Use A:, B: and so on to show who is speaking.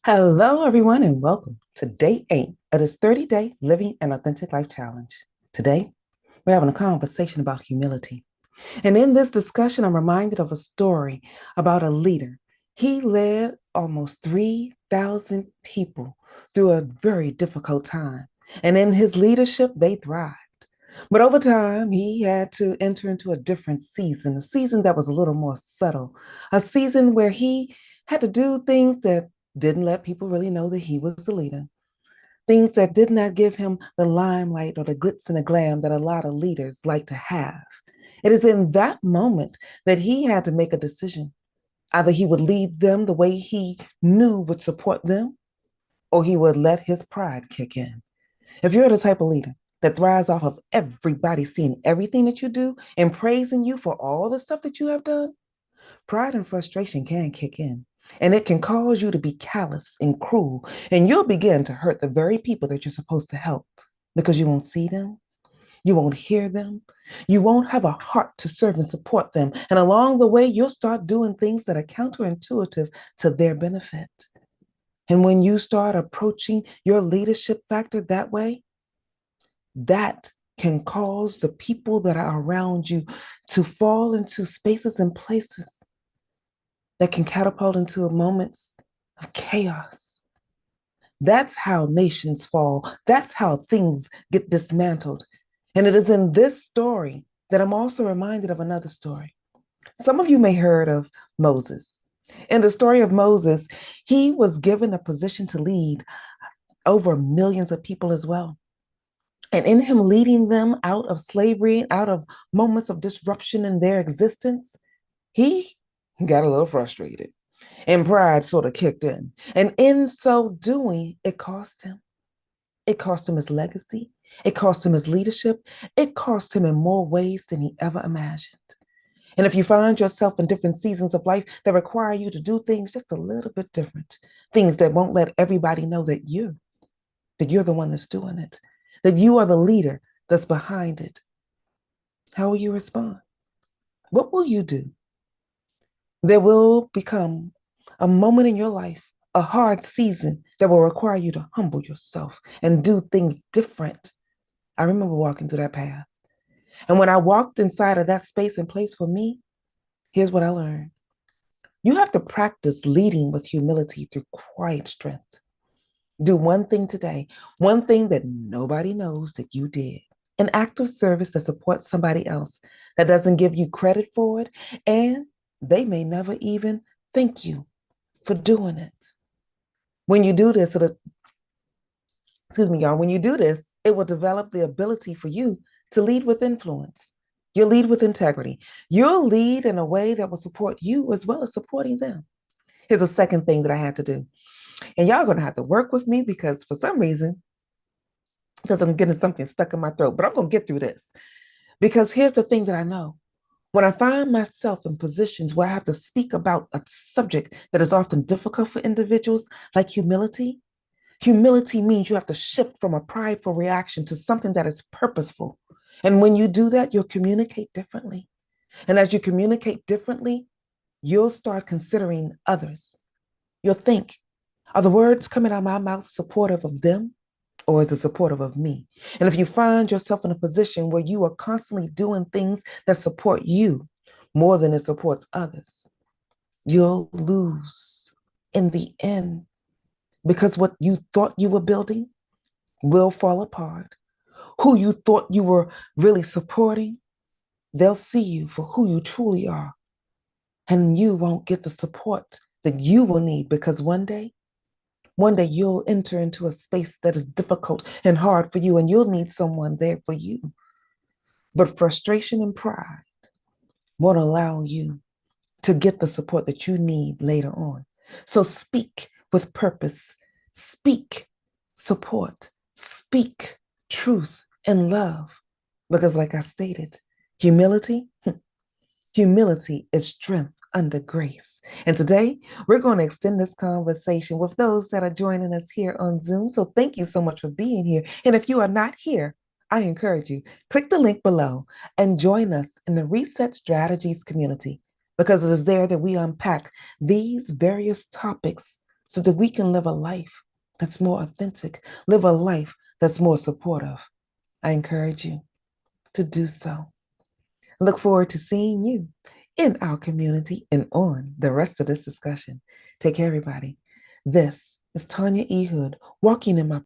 A: Hello, everyone, and welcome to day 8 of this 30-day Living an Authentic Life Challenge. Today, we're having a conversation about humility. And in this discussion, I'm reminded of a story about a leader. He led almost 3,000 people through a very difficult time. And in his leadership, they thrived. But over time, he had to enter into a different season, a season that was a little more subtle, a season where he had to do things that didn't let people really know that he was the leader, things that did not give him the limelight or the glitz and the glam that a lot of leaders like to have. It is in that moment that he had to make a decision. Either he would lead them the way he knew would support them, or he would let his pride kick in. If you're the type of leader that thrives off of everybody seeing everything that you do and praising you for all the stuff that you have done, pride and frustration can kick in. And it can cause you to be callous and cruel. And you'll begin to hurt the very people that you're supposed to help because you won't see them. You won't hear them. You won't have a heart to serve and support them. And along the way, you'll start doing things that are counterintuitive to their benefit. And when you start approaching your leadership factor that way, that can cause the people that are around you to fall into spaces and places that can catapult into moments of chaos. That's how nations fall. That's how things get dismantled. And it is in this story that I'm also reminded of another story. Some of you may have heard of Moses. In the story of Moses, he was given a position to lead over millions of people as well. And in him leading them out of slavery, out of moments of disruption in their existence, he got a little frustrated and pride sort of kicked in. And in so doing, it cost him. It cost him his legacy. It cost him his leadership. It cost him in more ways than he ever imagined. And if you find yourself in different seasons of life that require you to do things just a little bit different, things that won't let everybody know that you're the one that's doing it, that you are the leader that's behind it, how will you respond? What will you do? There will become a moment in your life, a hard season that will require you to humble yourself and do things different. I remember walking through that path. And when I walked inside of that space and place for me, here's what I learned. You have to practice leading with humility through quiet strength. Do one thing today, one thing that nobody knows that you did. An act of service that supports somebody else, that doesn't give you credit for it, and they may never even thank you for doing it. When you do this, excuse me, y'all, when you do this, it will develop the ability for you to lead with influence. You'll lead with integrity. You'll lead in a way that will support you as well as supporting them. Here's a second thing that I had to do. And y'all are going to have to work with me because for some reason, because I'm getting something stuck in my throat, but I'm going to get through this. Because here's the thing that I know. When I find myself in positions where I have to speak about a subject that is often difficult for individuals, like humility, humility means you have to shift from a prideful reaction to something that is purposeful. And when you do that, you'll communicate differently. And as you communicate differently, you'll start considering others. You'll think, are the words coming out of my mouth supportive of them? Or is it supportive of me? And if you find yourself in a position where you are constantly doing things that support you more than it supports others, you'll lose in the end because what you thought you were building will fall apart. Who you thought you were really supporting, they'll see you for who you truly are. And you won't get the support that you will need because one day you'll enter into a space that is difficult and hard for you, and you'll need someone there for you. But frustration and pride won't allow you to get the support that you need later on. So speak with purpose, speak support, speak truth and love. Because, like I stated, humility, humility is strength under grace. And today, we're going to extend this conversation with those that are joining us here on Zoom. So thank you so much for being here. And if you are not here, I encourage you, click the link below and join us in the Reset Strategies community because it is there that we unpack these various topics so that we can live a life that's more authentic, live a life that's more supportive. I encourage you to do so. Look forward to seeing you in our community and on the rest of this discussion. Take care, everybody. This is Tanya E. Hood, walking in my